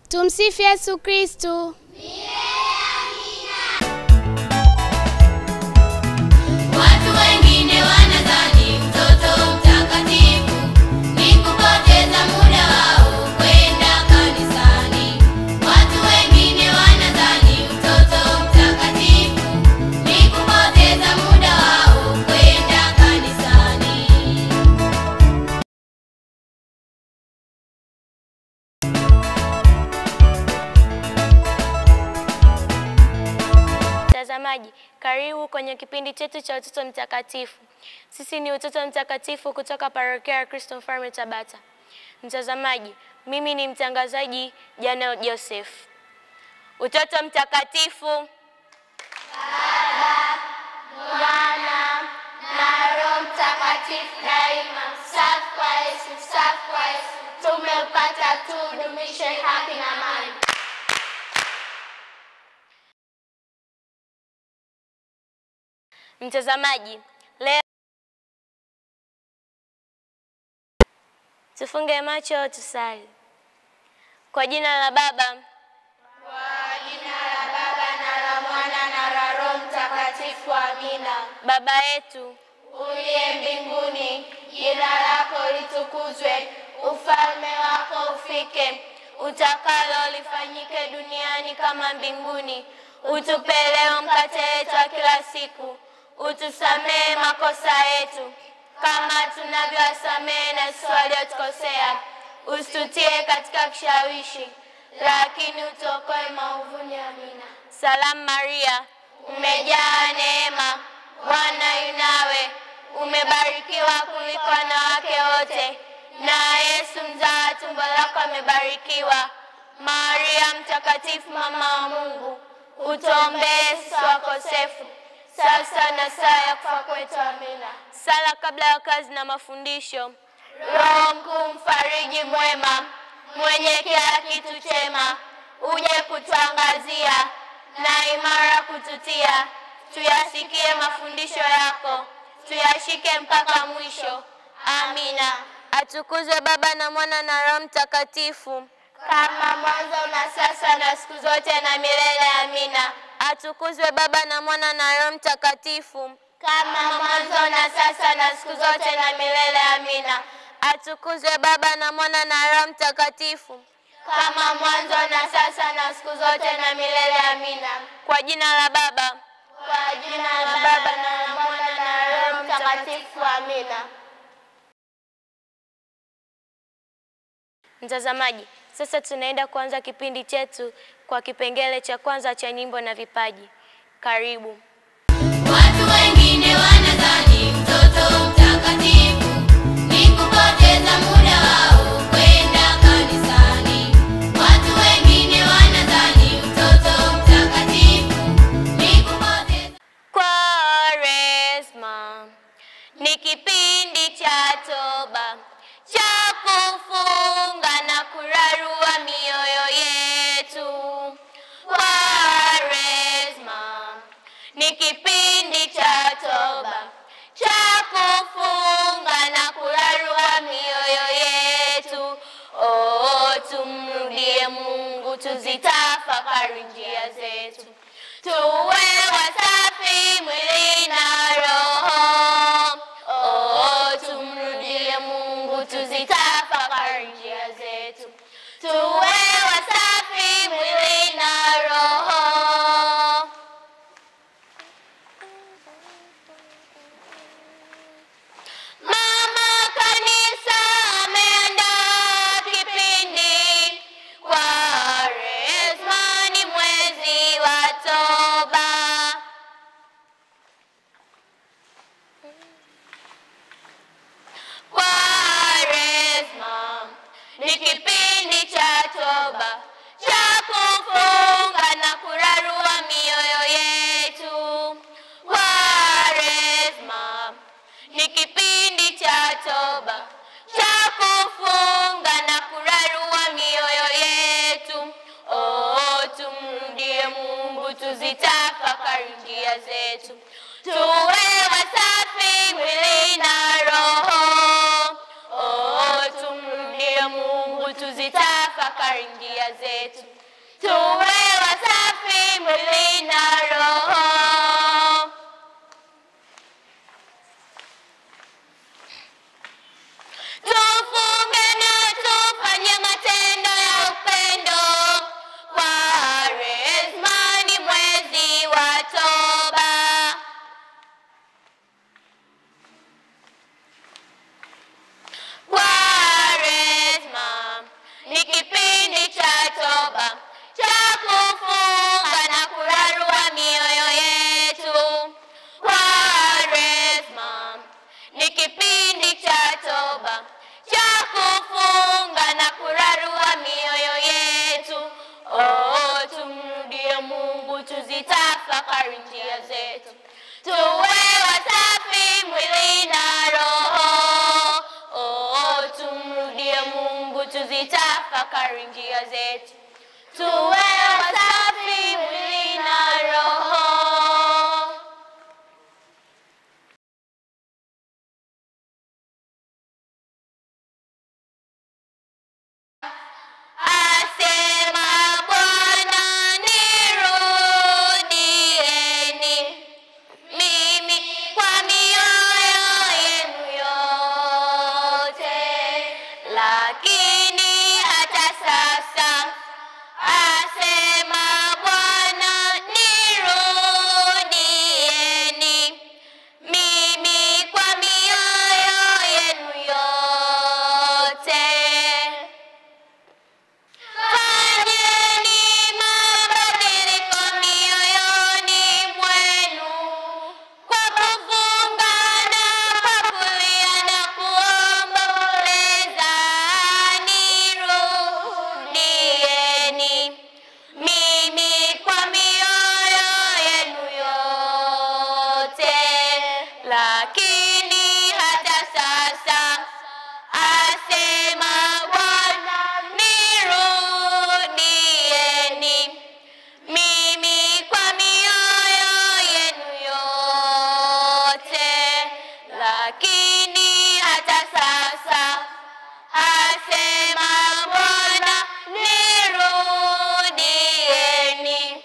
Tumsifu Yesu Kristo. Watu wengine wanadhani mtoto mtakatifu ni kupoteza muda wao kwenda kanisani. Watu wengine wanadhani mtoto mtakatifu ni kupoteza muda wao kwenda kanisani. Mtazamaji, karibu kwenye kipindi chetu cha Utoto Mtakatifu. Sisi ni Utoto Mtakatifu kutoka Parokia ya Kristo Mfalme Tabata. Mtazamaji, mimi ni mtangazaji Jana Joseph. Utoto Mtakatifu. Baba, Mwana na Roho Mtakatifu daima. Safi kwa Yesu, safi kwa Yesu. Tumepata tudumishe haki na amani. Mtazamaji, leo tufunge macho tusali. Kwa jina la Baba, na la Mwana na la Roho Mtakatifu. Amina. Baba yetu uliye mbinguni, jina lako litukuzwe, ufalme wako ufike, utakalo lifanyike duniani kama mbinguni. Utupe leo mkate wetu wa kila siku. Utusamehe makosa yetu kama tunavyowasamehe na sisi waliotukosea. Usitutie katika kishawishi, lakini utuokoe maovuni. Amina. Salamu Maria, umejaa neema, Bwana yu nawe, umebarikiwa kuliko wanawake wote, na Yesu mzao wa tumbo lako amebarikiwa. Maria mtakatifu, mama wa Mungu, utuombee sisi wakosefu, sasa na saa ya kufa kwetu. Amina. Sala kabla ya kazi na mafundisho. Roho mkuu mfariji mwema, mwenye kila kitu chema, uje kutuangazia na imara kututia. Tuyasikie mafundisho yako, tuyashike mpaka mwisho. Amina. Atukuzwe Baba na Mwana na Roho Mtakatifu, kama mwanzo na sasa na siku zote na milele. Amina. Atukuzwe Baba na Mwana na Roho Mtakatifu, kama mwanzo na sasa na siku zote na milele. Amina. Atukuzwe Baba na Mwana na Roho Mtakatifu, kama mwanzo na sasa na siku zote na milele. Amina. Kwa jina la Baba, kwa jina la Baba na la Mwana na Roho Mtakatifu. Amina. Mtazamaji, sasa tunaenda kuanza kipindi chetu kwa kipengele cha kwanza cha nyimbo na vipaji. Karibu. Watu wengine wanadhani mtoto mtakatifu ni kupoteza muda wao kwenda kanisani. Watu wengine wanadhani mtoto mtakatifu ni kupoteza. Kwaresma ni kipindi cha toba, cha kufunga na kurarua mioyo yetu. Kwaresma ni kipindi cha toba, cha kufunga na kurarua mioyo yetu. Oh, tumrudie Mungu, tuzitafakari njia zetu, tuwe wasafi mwili na roho. Oh, tumrudie Mungu, tuzitafakari njia zetu, tuwe wasafi mwili na roho. Mama Kanisa ameandaa kipindi. Kwaresma ni mwezi wa toba. Kwaresma ni kipindi cha toba, cha kufunga na kurarua mioyo yetu. Kwaresma ni kipindi cha toba, cha kufunga na kurarua mioyo yetu. Oh, tumrudie Mungu, tuzitafakari njia zetu, tuwe wasafi mwili na roho. Oh, tumrudie Mungu, tuzitafakari tutafakari njia zetu. Tuwe wasafi mwili na roho. Tufunge na tufanye matendo ya upendo. Kwaresma ni mwezi wa toba. Kwaresma ni kipindi cha toba, cha kufunga na kurarua mioyo yetu. Kwaresma ni kipindi cha toba, cha kufunga na kurarua mioyo yetu. Oh, tumrudie Mungu, tuzitafakari njia zetu. Tuwe wasafi mwili na roho. Oh, tumrudie Mungu, tuzitafakari njia zetu. Tuwe wasafi mwili na roho. Asema Bwana, nirudieni mimi kwa mioyo yenu yote. Lakini hata sasa, asema Bwana, nirudieni mimi kwa mioyo yenu yote. Fanyeni mabadiliko mioyoni mwenu kwa kufunga na kwa kulia na kuomboleza. Nirudieni mimi kwa mioyo yenu yote. Lakini hata sasa, asema Bwana, nirudieni mimi kwa mioyo yenu yote. Lakini hata sasa, asema Bwana, nirudieni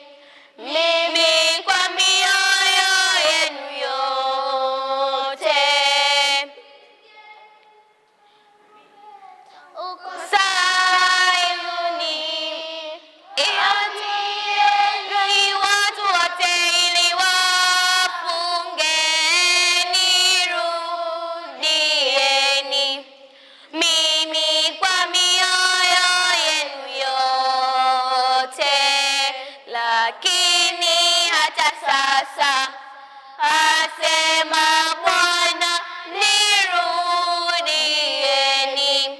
mimi kwa mioyo yenu yote. Uko Sayuni, iatieni watu wote ili wafunge. Nirudieni mimi kwa mioyo yenu yote. Lakini hata sasa, asema Bwana, nirudieni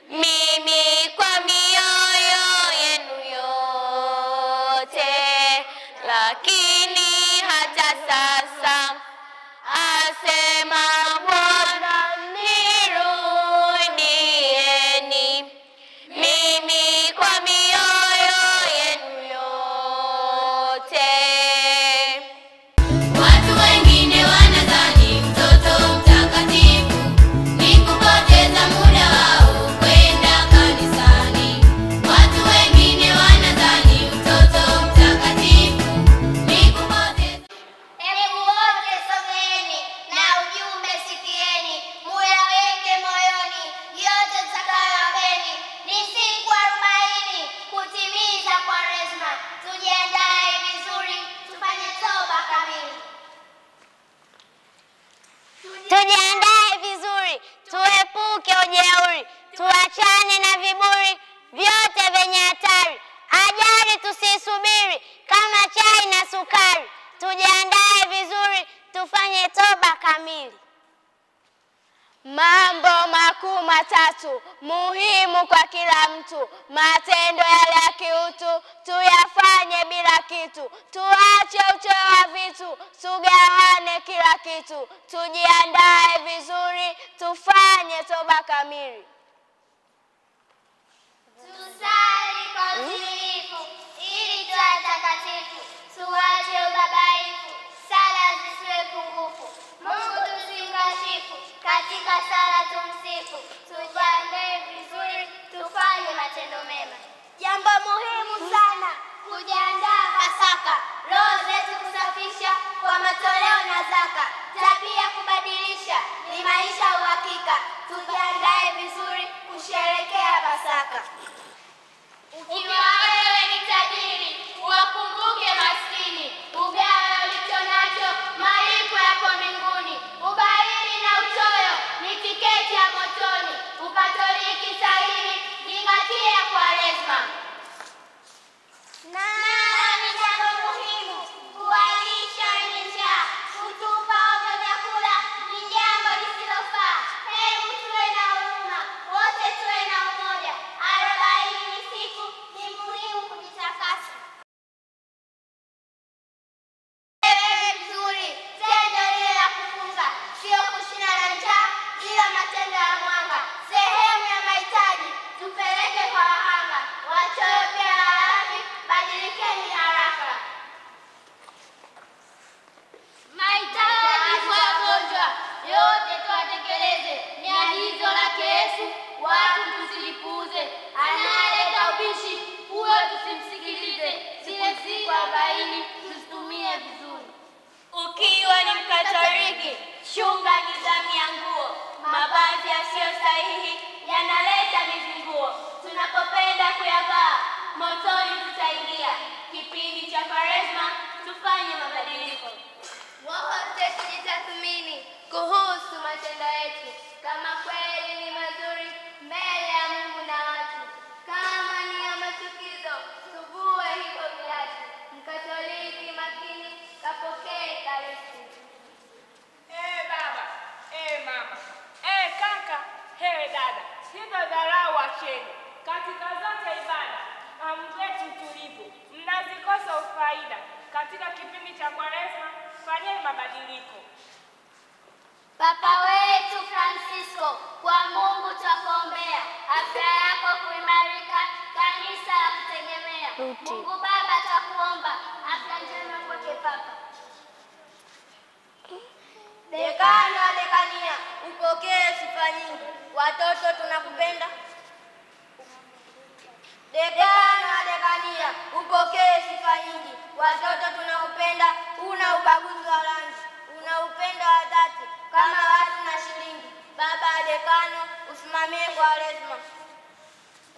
mimi kwa mioyo yenu yote. Lakini hata sasa, asema Bwana, nirudieni mimi kwa mioyo yenu yote. Watu wengine wanadhani mtoto mtakatifu ni kupoteza muda wao kwenda kanisani. Watu wengine wanadhani mtoto mtakatifu ni kupoteza. Hebu wote someni na ujumbe sikieni, muyaweke moyoni yote tutakayowapeni. Ni siku 40 kutimiza Kwaresma. Tujiandae vizuri, tufanye toba kamili. Tujiandae vizuri, tuepuke ujeuri, tuachane na viburi vyote vyenye hatari. Ajali tusisubiri kama chai na sukari. Tujiandae vizuri, tufanye toba kamili. Mambo makuu matatu muhimu kwa kila mtu. Matendo yale ya kiutu tuyafanye bila kitu. Tuache uchoyo wa vitu, tugawane kila kitu. Tujiandae vizuri, tufanye toba kamili. Tusali kwa utulivu ili tuwe takatifu. Tuache ubabaifu, sala zisiwe pungufu. Mungu tusimkashifu, katika sala tumsifu. Tujiandae vizuri, tufanye matendo mema. Jambo muhimu sana kujiandaa Pasaka, roho zetu kusafisha kwa matoleo na zaka, tabia kubadilisha, ni maisha uhakika. Tujiandae vizuri kusherehekea Pasaka. Ukiwa wewe ni tajiri, uwakumbuke maskini, ugawe ulicho nacho, malipo yapo mbinguni. Ubaili na uchoyo ni tiketi ya motoni. Ukatoliki sahihi, zingatia Kwaresma. Na ni jambo muhimu kuwalisha wenye njaa. Kutupa ovyo vyakula ni jambo lisilofaa. Hebu tuwe na huruma, wote tuwe na umoja. 40 ni siku, ni muhimu kujitakasa. Ewe vizuri, tendo lile la kufunga sio kushinda na njaa, ila matendo ya mwanga. Sehemu ya mahitaji tupeleke kwa wahanga, wachoyo pia walafi, badilikeni haraka. Mahitaji kwa wagonjwa yote tuwatekeleze, ni agizo lake Yesu, watu tusilipuuze. Anayeleta ubishi huyo tusimsikilize, zile siku 40 tusitumie vizuri. Ukiwa ni Mkatoliki, chunga nidhamu ya nguo. Mavazi yasiyo sahihi yanaleta mizinguo. Tunapopenda kuyavaa, motoni tutaingia. Kipindi cha Kwaresma tufanye mabadiliko. Wote tujitathmini kuhusu matendo yetu, kama kweli ni mazuri mbele ya Mungu na watu. Kama ni ya machukizo, tuvue hivyo viatu. Mkatoliki makini, kapokee Ekaristi. Baba, mama, kaka, dada, hizo dharau wacheni. Katika zote ibada, amgeti utulivu, mnazikosa ufaida. Katika kipindi cha Kwaresma, fanyeni mabadiliko. Papa wetu Francisco, kwa Mungu twakuombea, afya yako kuimarika, kanisa la kutegemea. Mungu Baba twakuomba, afya njema kwake Papa. Dekano wa dekania, upokee sifa nyingi. Watoto tunakupenda. Dekano wa dekania, upokee sifa nyingi. Watoto tunakupenda, una ubaguzi wa rangi, una upendo wa dhati kama watu na shilingi. Baba dekano, usimamie Kwaresma.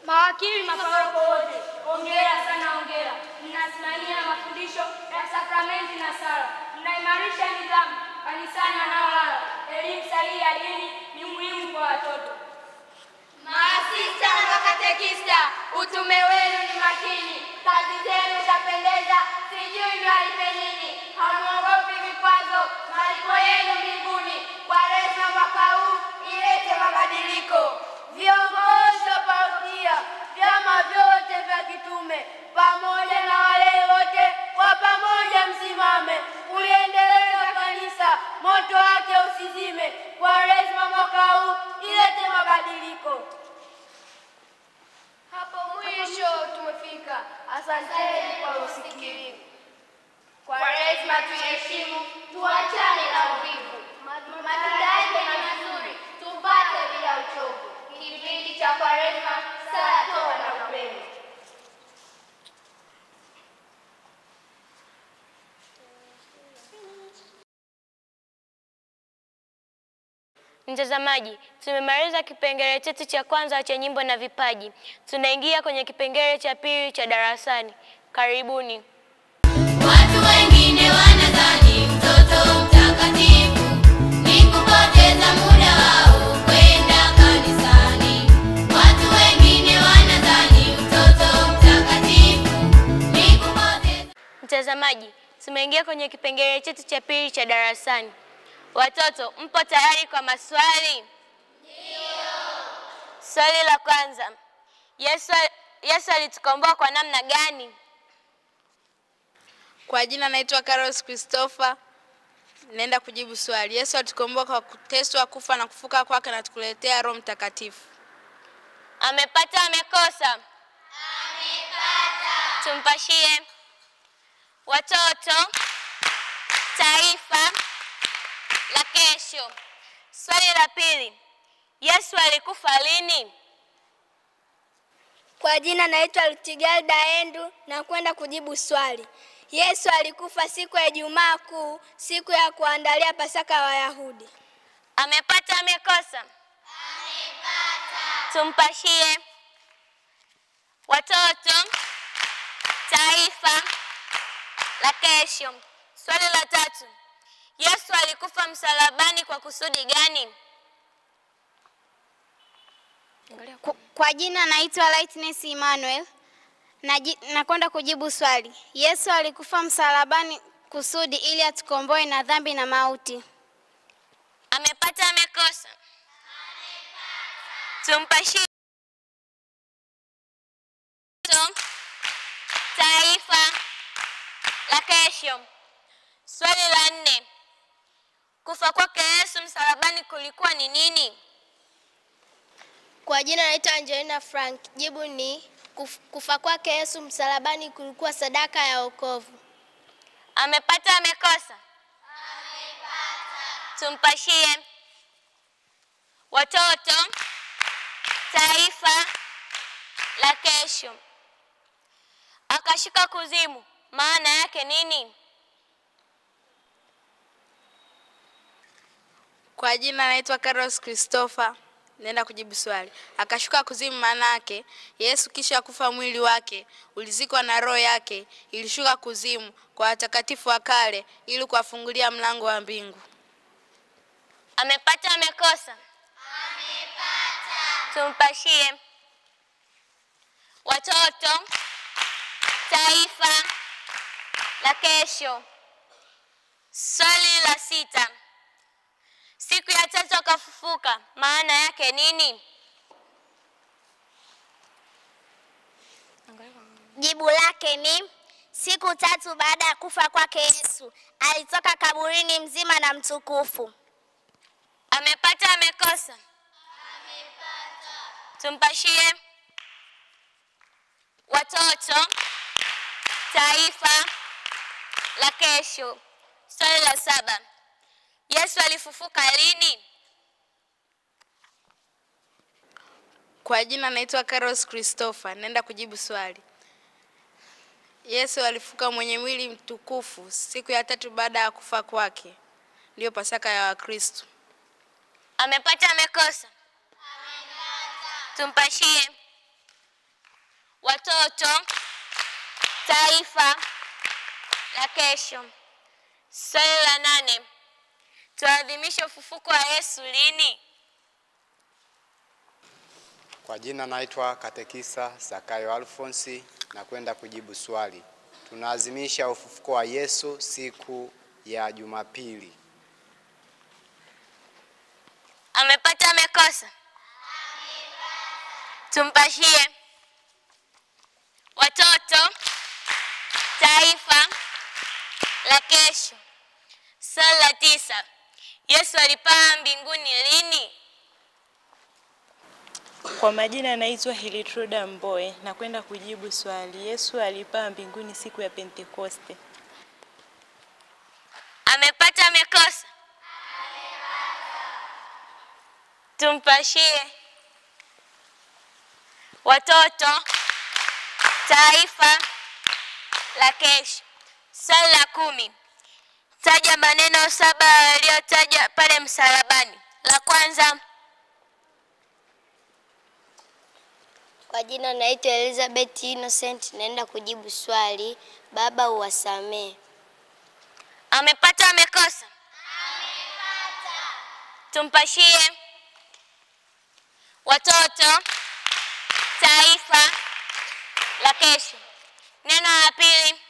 Mawakili maparoko wote, hongera sana, hongera. Mnasimamia mafundisho ya sakramenti na sala. Mnaimarisha nidhamu kanisani wanaolala. Elimu sahihi ya dini ni muhimu kwa watoto. Maasista na makatekista, utume wenu ni makini. Kazi zenu zapendeza, sijui niwalipe nini. Hamuogopi vikwazo, malipo yenu mbinguni. Kwaresma mwaka huu ilete mabadiliko. Viongozi wa parokia, vyama vyote vya kitume, pamoja na wale wote, kwa pamoja msimame kuliendeleza kanisa, moto wake usizime. Kwaresma mwaka huu ilete mabadiliko. Hapo mwisho tumefika. Asanteni kwa usikilivu. Kwaresma tuheshimu, tuachane na uvivu. Matunda yake ni mazuri, tupate bila uchovu. Kipindi cha Kwaresma, sala, toba na upendo. Mtazamaji, tumemaliza kipengele chetu cha kwanza cha nyimbo na vipaji. Tunaingia kwenye kipengele cha pili cha darasani. Karibuni. Watu wengine wanadhani mtoto mtakatifu ni kupoteza muda wao kwenda kanisani. Watu wengine wanadhani mtoto mtakatifu ni kupoteza. Mtazamaji, tumeingia kwenye kipengele chetu cha pili cha darasani. Watoto, mpo tayari kwa maswali? Ndio. Swali la kwanza. Yesu alitukomboa kwa namna gani? Kwa jina naitwa Carlos Christopher. Naenda kujibu swali. Yesu alitukomboa kwa kuteswa, kufa na kufuka kwake na tukuletea Roho Mtakatifu. Amepata, amekosa? Amepata. Tumpashie. Watoto, taifa la kesho. Swali la pili. Yesu alikufa lini? Kwa jina naitwa Lutigalda Endu na kwenda kujibu swali. Yesu alikufa siku ya Ijumaa Kuu, siku ya kuandalia Pasaka ya Wayahudi. Amepata amekosa? Amepata. Tumpashie. Watoto, taifa la kesho. Swali la 3. Yesu alikufa msalabani kwa kusudi gani? Kwa jina naitwa Lightness Emmanuel na kwenda kujibu swali. Yesu alikufa msalabani kusudi ili atukomboe na dhambi na mauti. Amepata amekosa? Amepata. Tumpashie. Taifa la kesho. Swali la 4. Kufa kwake Yesu msalabani kulikuwa ni nini? Kwa jina naitwa Angelina Frank. Jibu ni kufa kwake Yesu msalabani kulikuwa sadaka ya wokovu. Amepata amekosa? Amepata. Tumpashie. Watoto, taifa la kesho. Akashika kuzimu, maana yake nini? Kwa jina naitwa Carlos Christopher, nenda kujibu swali. Akashuka kuzimu maana yake Yesu kisha kufa mwili wake ulizikwa na roho yake ilishuka kuzimu kwa watakatifu wa kale ili kuwafungulia mlango wa mbingu. Amepata amekosa? Amepata. Tumpashie. Watoto, taifa la kesho. Swali la 6. Siku ya 3 akafufuka, maana yake nini? Jibu lake ni siku 3 baada ya kufa kwake Yesu alitoka kaburini mzima na mtukufu. Amepata amekosa? Amepata. Tumpashie. Watoto, taifa la kesho. Swali la 7. Yesu alifufuka lini? Kwa jina naitwa Carlos Christopher, nenda kujibu swali. Yesu alifufuka mwenye mwili mtukufu siku ya 3 baada ya kufa kwake. Ndio Pasaka ya Wakristo. Amepata amekosa? Amepata. Tumpashie. Watoto, taifa la kesho. Swali la 8. Tuadhimishe ufufuko wa Yesu lini? Kwa jina naitwa Katekisa Zakayo Alfonsi na kwenda kujibu swali. Tunaadhimisha ufufuko wa Yesu siku ya Jumapili. Amepata amekosa? Amepata. Tumpashie. Watoto, taifa la kesho. Swali la 9. Yesu alipaa mbinguni lini? Kwa majina naitwa Hilitruda Mboe na kwenda kujibu swali. Yesu alipaa mbinguni siku ya Pentekoste. Amepata amekosa? Amepata. Tumpashie. Watoto, taifa la kesho. Swali la 10. Taja maneno 7 yaliyotaja pale msalabani. La kwanza. Kwa jina naitwa Elizabeth Innocent, naenda kujibu swali. Baba uwasamee. Amepata amekosa? Amepata. Tumpashie. Watoto, taifa la kesho. Neno la pili.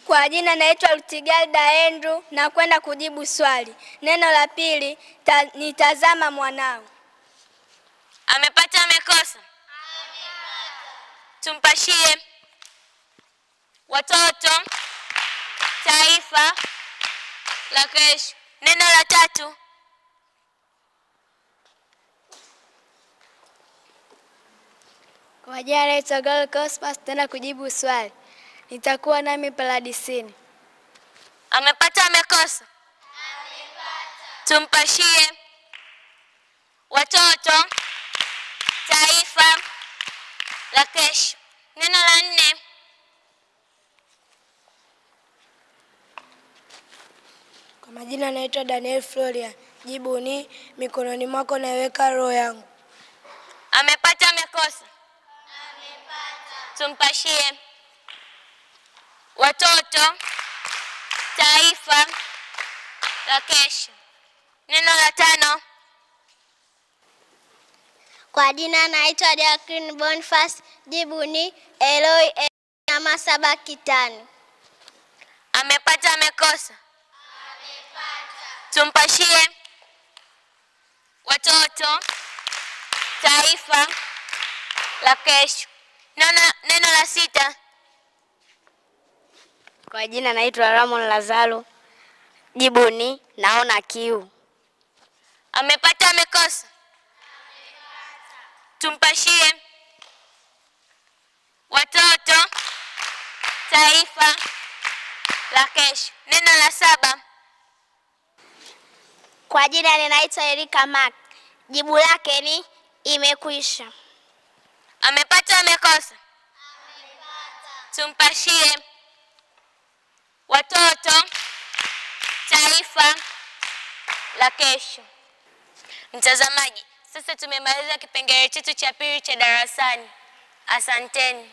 Kwa jina naitwa Lutigalda Endu na kwenda kujibu swali. Neno la pili, nitazama mwanao. Amepata amekosa? Amepata. Tumpashie. Watoto, taifa la kesho. Neno la 3. Kwa jina naitwa Girl Cosmas, tena kujibu swali. Nitakuwa nami paradisini. Amepata amekosa? Amepata. Tumpashie. watoto, taifa la kesho. Neno la 4. Kwa majina naitwa Daniel Floria. Jibu ni mikononi mwako naiweka roho yangu. Amepata, amekosa? Amepata. Tumpashie. Watoto, taifa la kesho. Neno la 5. Kwa jina naitwa Jacqueline Boniface. Jibu ni Eloi Nyama 7 kitani. Amepata, amekosa? Amepata. Tumpashie. Watoto, taifa la kesho. Neno la 6. Kwa jina naitwa Ramon Lazaro. Jibu ni naona kiu. Amepata, amekosa? Amepata. Tumpashie. Watoto, taifa la kesho. Neno la 7. Kwa jina ninaitwa Erika Mark. Jibu lake ni imekwisha. Amepata, amekosa? Amepata. Tumpashie. Watoto, taifa la kesho. Mtazamaji, sasa tumemaliza kipengele chetu cha pili cha darasani. Asanteni.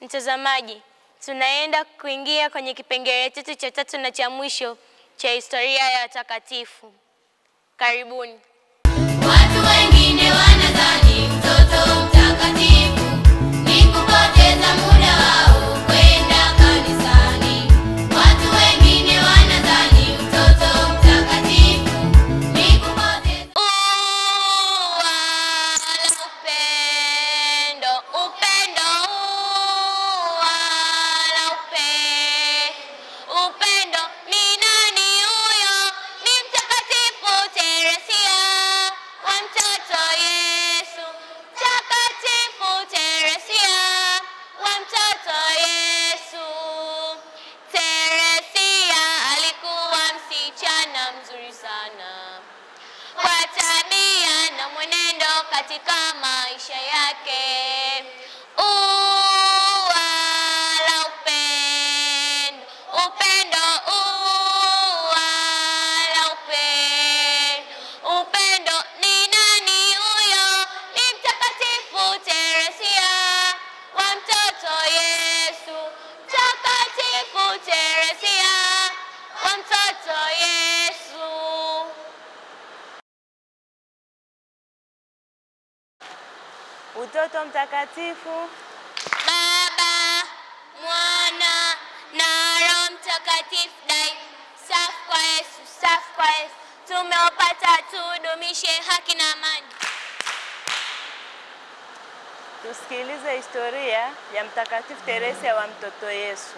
Mtazamaji, tunaenda kuingia kwenye kipengele chetu cha 3 na cha mwisho cha historia ya watakatifu. Karibuni. Watu wengine wanadhani mtoto mtakatifu ni kupoteza muda wao kwenda kanisani. Watu wengine wanadhani mtoto mtakatifu ni kupoteza upendo. Ni nani huyo? Ni Mtakatifu Teresia wa mtoto Yesu. Mtakatifu Teresia wa mtoto Yesu. Teresia alikuwa msichana mzuri sana kwa tabia na mwenendo katika maisha yake. Ua la upendo, upendo, ua la upendo, upendo. Ni nani huyo? Ni Mtakatifu Teresia wa mtoto Yesu. Mtakatifu Teresia wa mtoto Yesu. Utoto mtakatifu. Baba, Mwana na Roho Mtakatifu. Dai safi kwa Yesu, safi kwa Yesu. Tumeupata, tudumishe haki na amani. Tusikilize historia ya Mtakatifu Teresia wa mtoto Yesu.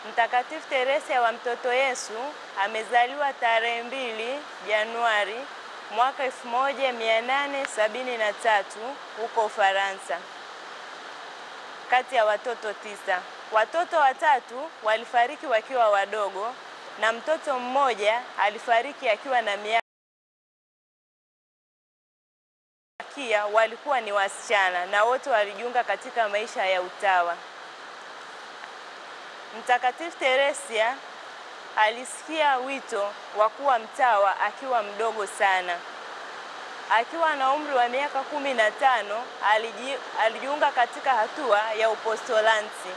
Mtakatifu Teresia wa mtoto Yesu amezaliwa tarehe 2 Januari mwaka 1873 huko Ufaransa, kati ya watoto 9. Watoto 3 walifariki wakiwa wadogo na mtoto mmoja alifariki akiwa na miaka, walikuwa ni wasichana na wote walijiunga katika maisha ya utawa. Mtakatifu Teresia alisikia wito wa kuwa mtawa akiwa mdogo sana. Akiwa na umri wa miaka 15 alijiunga katika hatua ya upostolanti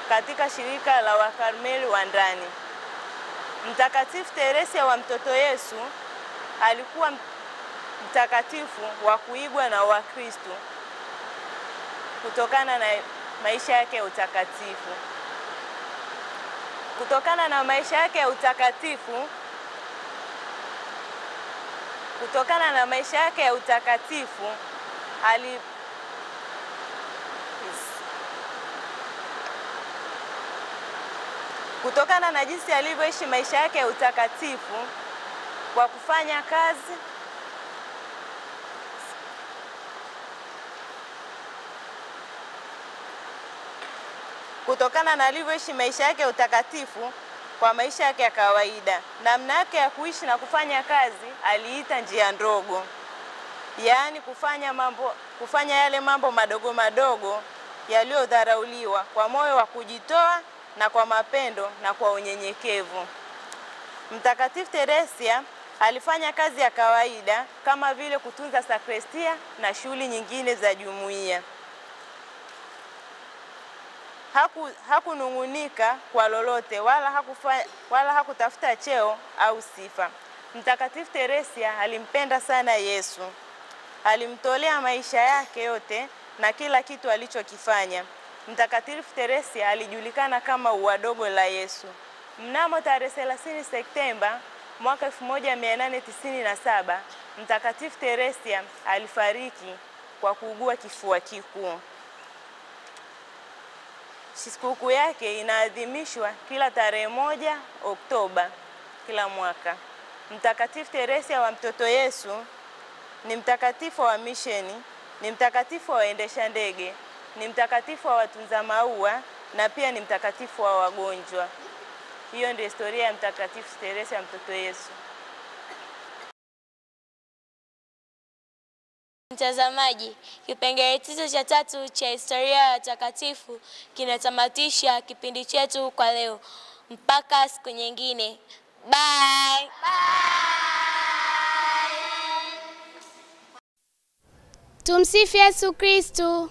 katika shirika la Wakarmeli wa ndani. Mtakatifu Teresia wa mtoto Yesu alikuwa mtakatifu wa kuigwa na Wakristo kutokana na maisha yake ya utakatifu. Kutokana na maisha yake ya utakatifu, kutokana na jinsi alivyoishi maisha yake ya utakatifu kwa kufanya kazi, kwa maisha yake ya kawaida. Namna yake ya kuishi na kufanya kazi aliita njia ndogo, yaani kufanya yale mambo madogo madogo yaliyodharauliwa kwa moyo wa kujitoa na kwa mapendo na kwa unyenyekevu. Mtakatifu Teresia alifanya kazi ya kawaida kama vile kutunza sakrestia na shughuli nyingine za jumuiya. Hakunung'unika kwa lolote wala hakutafuta cheo au sifa. Mtakatifu Teresia alimpenda sana Yesu. Alimtolea maisha yake yote na kila kitu alichokifanya. Mtakatifu Teresia alijulikana kama ua dogo la Yesu. Mnamo tarehe 30 Septemba mwaka 1897, Mtakatifu Teresia alifariki kwa kuugua kifua kikuu. Sikukuu yake inaadhimishwa kila tarehe 1 Oktoba kila mwaka. Mtakatifu Teresia wa Mtoto Yesu ni mtakatifu wa misheni, ni mtakatifu wa waendesha ndege, ni mtakatifu wa watunza maua na pia ni mtakatifu wa wagonjwa. Hiyo ndio historia ya Mtakatifu Teresia Mtoto Yesu. Mtazamaji, kipengele chetu cha 3 cha historia ya watakatifu kinatamatisha kipindi chetu kwa leo. Mpaka siku nyingine. Bye. Tumsifu Yesu Kristo.